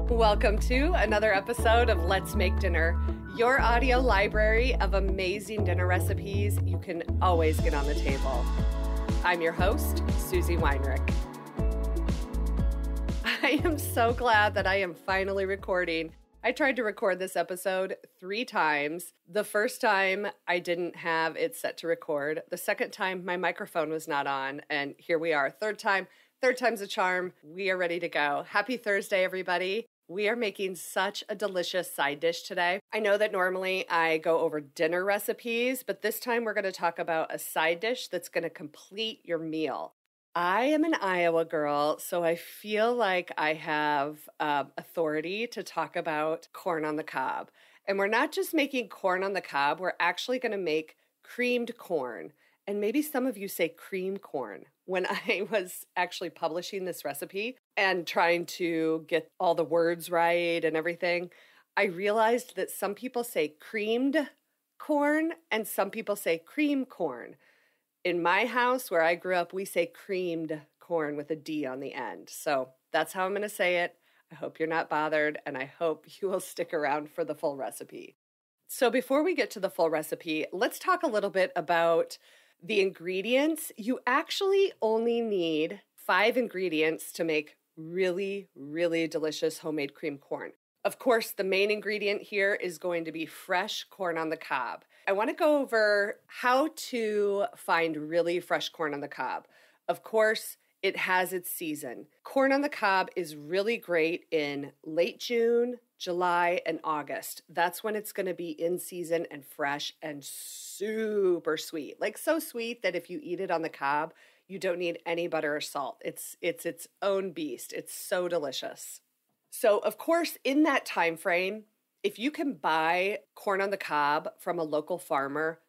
Welcome to another episode of Let's Make Dinner, your audio library of amazing dinner recipes you can always get on the table. I'm your host, Susie Weinrich. I am so glad that I am finally recording. I tried to record this episode 3 times. The first time I didn't have it set to record. The second time my microphone was not on, and here we are. Third time's a charm. We are ready to go. Happy Thursday, everybody. We are making such a delicious side dish today. I know that normally I go over dinner recipes, but this time we're going to talk about a side dish that's going to complete your meal. I am an Iowa girl, so I feel like I have authority to talk about corn on the cob. And we're not just making corn on the cob, we're actually going to make creamed corn. And maybe some of you say cream corn. When I was actually publishing this recipe and trying to get all the words right and everything, I realized that some people say creamed corn and some people say cream corn. In my house where I grew up, we say creamed corn with a D on the end. So that's how I'm going to say it. I hope you're not bothered, and I hope you will stick around for the full recipe. So before we get to the full recipe, let's talk a little bit about the ingredients. You actually only need 5 ingredients to make really, really delicious homemade cream corn. Of course, the main ingredient here is going to be fresh corn on the cob. I want to go over how to find really fresh corn on the cob. Of course, it has its season. Corn on the cob is really great in late June, July, and August. That's when it's going to be in season and fresh and super sweet. Like so sweet that if you eat it on the cob, you don't need any butter or salt. It's its own beast. It's so delicious. So, of course, in that time frame, if you can buy corn on the cob from a local farmer,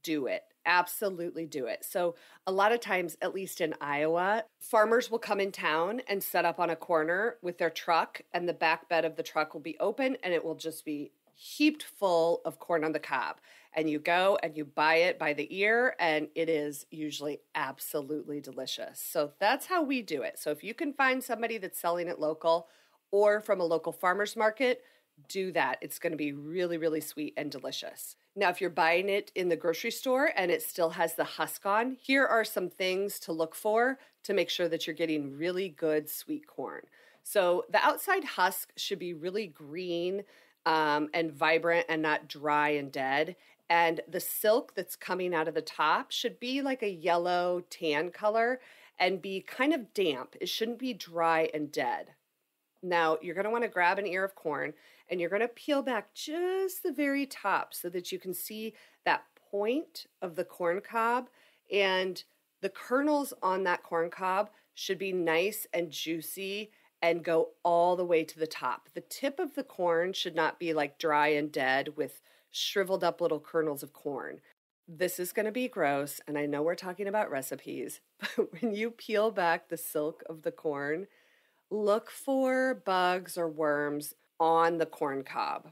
do it. Absolutely do it. So a lot of times, at least in Iowa, farmers will come in town and set up on a corner with their truck, and the back bed of the truck will be open and it will just be heaped full of corn on the cob. And you go and you buy it by the ear, and it is usually absolutely delicious. So that's how we do it. So if you can find somebody that's selling it local or from a local farmer's market, do that. It's going to be really, really sweet and delicious. Now, if you're buying it in the grocery store and it still has the husk on, here are some things to look for to make sure that you're getting really good sweet corn. So the outside husk should be really green and vibrant and not dry and dead. And the silk that's coming out of the top should be like a yellow tan color and be kind of damp. It shouldn't be dry and dead. Now, you're going to want to grab an ear of corn and you're going to peel back just the very top so that you can see that point of the corn cob, and the kernels on that corn cob should be nice and juicy and go all the way to the top. The tip of the corn should not be like dry and dead with shriveled up little kernels of corn. This is going to be gross, and I know we're talking about recipes, but when you peel back the silk of the corn, look for bugs or worms on the corn cob.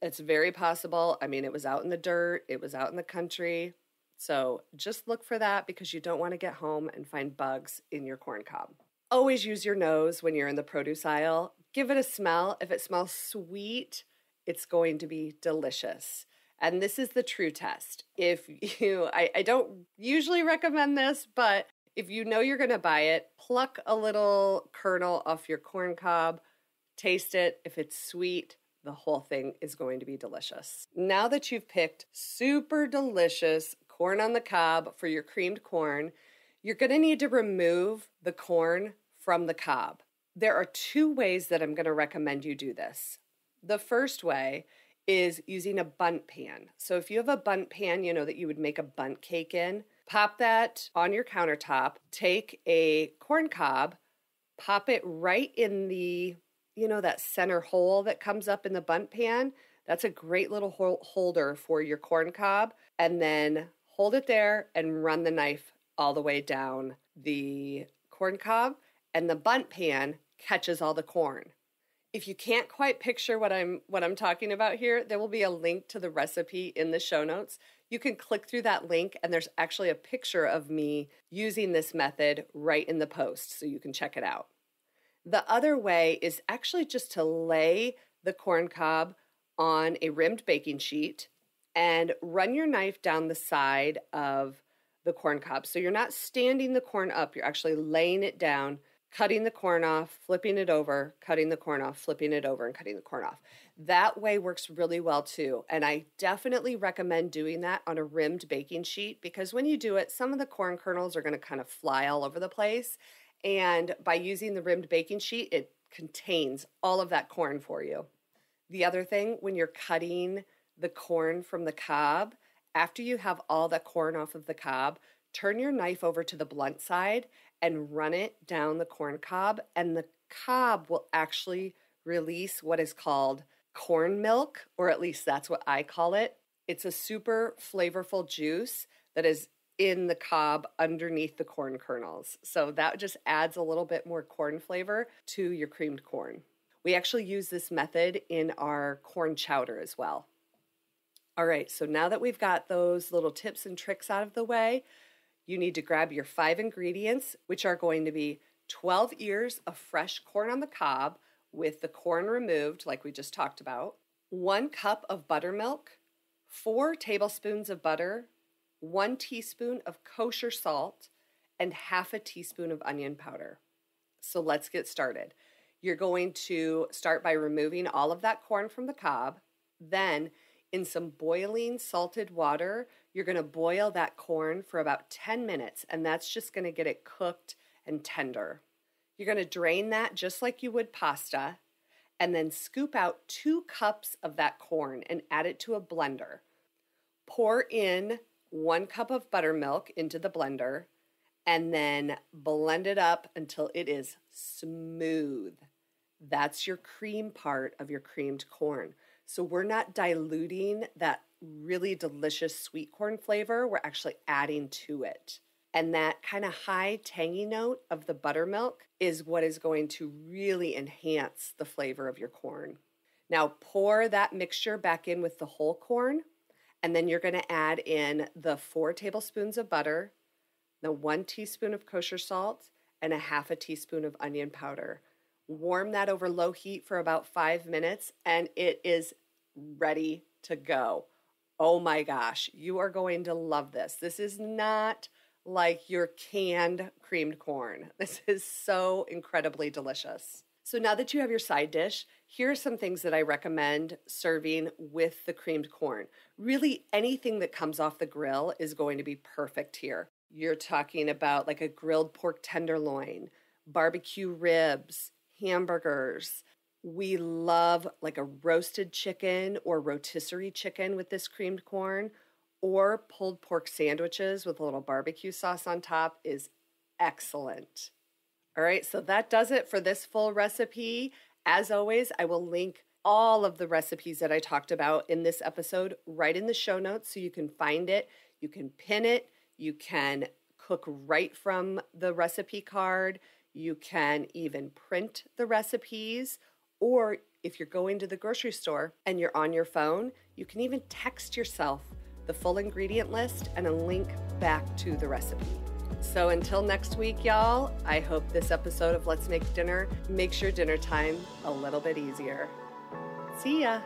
It's very possible. I mean, it was out in the dirt. It was out in the country. So just look for that because you don't want to get home and find bugs in your corn cob. Always use your nose when you're in the produce aisle. Give it a smell. If it smells sweet, it's going to be delicious. And this is the true test. If you, I don't usually recommend this, but if you know you're going to buy it, pluck a little kernel off your corn cob, taste it. If it's sweet, the whole thing is going to be delicious. Now that you've picked super delicious corn on the cob for your creamed corn, you're going to need to remove the corn from the cob. There are 2 ways that I'm going to recommend you do this. The first way is using a bundt pan. So if you have a bundt pan, you know that you would make a bundt cake in, pop that on your countertop, take a corn cob, pop it right in the, that center hole that comes up in the bundt pan. That's a great little holder for your corn cob. And then hold it there and run the knife all the way down the corn cob, and the bundt pan catches all the corn. If you can't quite picture what I'm talking about here, there will be a link to the recipe in the show notes. You can click through that link, and there's actually a picture of me using this method right in the post, so you can check it out. The other way is actually just to lay the corn cob on a rimmed baking sheet and run your knife down the side of the corn cob. So you're not standing the corn up, you're actually laying it down, cutting the corn off, flipping it over, cutting the corn off, flipping it over, and cutting the corn off. That way works really well too. And I definitely recommend doing that on a rimmed baking sheet because when you do it, some of the corn kernels are going to kind of fly all over the place. And by using the rimmed baking sheet, it contains all of that corn for you. The other thing, when you're cutting the corn from the cob, after you have all the corn off of the cob, turn your knife over to the blunt side and run it down the corn cob, and the cob will actually release what is called corn milk, or at least that's what I call it. It's a super flavorful juice that is in the cob underneath the corn kernels. So that just adds a little bit more corn flavor to your creamed corn. We actually use this method in our corn chowder as well. All right, so now that we've got those little tips and tricks out of the way, you need to grab your 5 ingredients, which are going to be 12 ears of fresh corn on the cob with the corn removed, like we just talked about, 1 cup of buttermilk, 4 tablespoons of butter, 1 teaspoon of kosher salt, and half a teaspoon of onion powder. So let's get started. You're going to start by removing all of that corn from the cob. Then, in some boiling salted water, you're going to boil that corn for about 10 minutes, and that's just going to get it cooked and tender. You're going to drain that just like you would pasta, and then scoop out 2 cups of that corn and add it to a blender. Pour in 1 cup of buttermilk into the blender, and then blend it up until it is smooth. That's your cream part of your creamed corn. So we're not diluting that really delicious sweet corn flavor. We're actually adding to it. And that kind of high tangy note of the buttermilk is what is going to really enhance the flavor of your corn. Now pour that mixture back in with the whole corn, and then you're going to add in the 4 tablespoons of butter, the 1 teaspoon of kosher salt, and a half a teaspoon of onion powder. Warm that over low heat for about 5 minutes, and it is ready to go. Oh my gosh, you are going to love this. This is not like your canned creamed corn. This is so incredibly delicious. So now that you have your side dish, here are some things that I recommend serving with the creamed corn. Really, anything that comes off the grill is going to be perfect here. You're talking about like a grilled pork tenderloin, barbecue ribs, hamburgers. We love like a roasted chicken or rotisserie chicken with this creamed corn, or pulled pork sandwiches with a little barbecue sauce on top is excellent. All right, so that does it for this full recipe. As always, I will link all of the recipes that I talked about in this episode right in the show notes so you can find it, you can pin it, you can cook right from the recipe card, you can even print the recipes, or if you're going to the grocery store and you're on your phone, you can even text yourself the full ingredient list and a link back to the recipe. So until next week, y'all, I hope this episode of Let's Make Dinner makes your dinner time a little bit easier. See ya.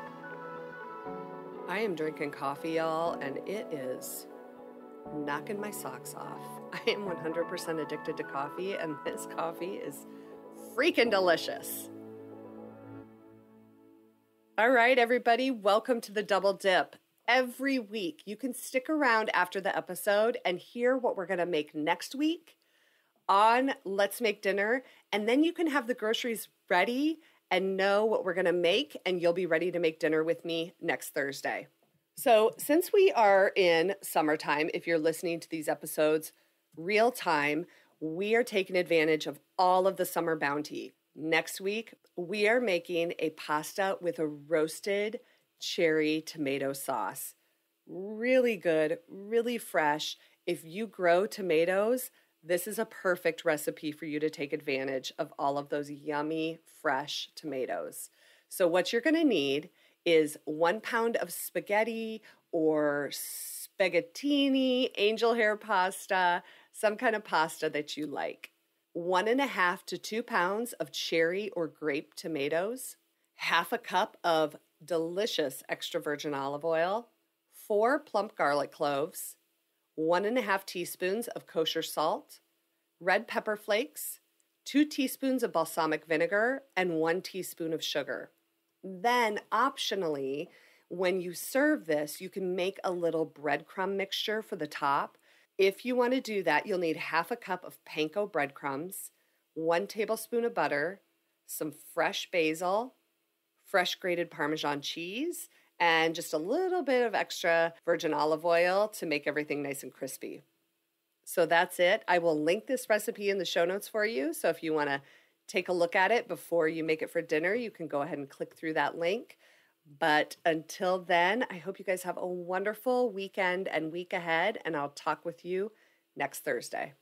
I am drinking coffee, y'all, and it is knocking my socks off. I am 100% addicted to coffee, and this coffee is freaking delicious. All right, everybody, welcome to the Double Dip. Every week, you can stick around after the episode and hear what we're going to make next week on Let's Make Dinner, and then you can have the groceries ready and know what we're going to make, and you'll be ready to make dinner with me next Thursday. So since we are in summertime, if you're listening to these episodes real time, we are taking advantage of all of the summer bounty. Next week, we are making a pasta with a roasted cherry tomato sauce. Really good, really fresh. If you grow tomatoes, this is a perfect recipe for you to take advantage of all of those yummy, fresh tomatoes. So what you're going to need is 1 pound of spaghetti or spaghettini, angel hair pasta, some kind of pasta that you like. 1.5 to 2 pounds of cherry or grape tomatoes, half a cup of delicious extra virgin olive oil, 4 plump garlic cloves, 1.5 teaspoons of kosher salt, red pepper flakes, 2 teaspoons of balsamic vinegar, and 1 teaspoon of sugar. Then, optionally, when you serve this, you can make a little breadcrumb mixture for the top. If you want to do that, you'll need half a cup of panko breadcrumbs, 1 tablespoon of butter, some fresh basil, fresh grated Parmesan cheese, and just a little bit of extra virgin olive oil to make everything nice and crispy. So that's it. I will link this recipe in the show notes for you. So if you want to take a look at it before you make it for dinner, you can go ahead and click through that link. But until then, I hope you guys have a wonderful weekend and week ahead, and I'll talk with you next Thursday.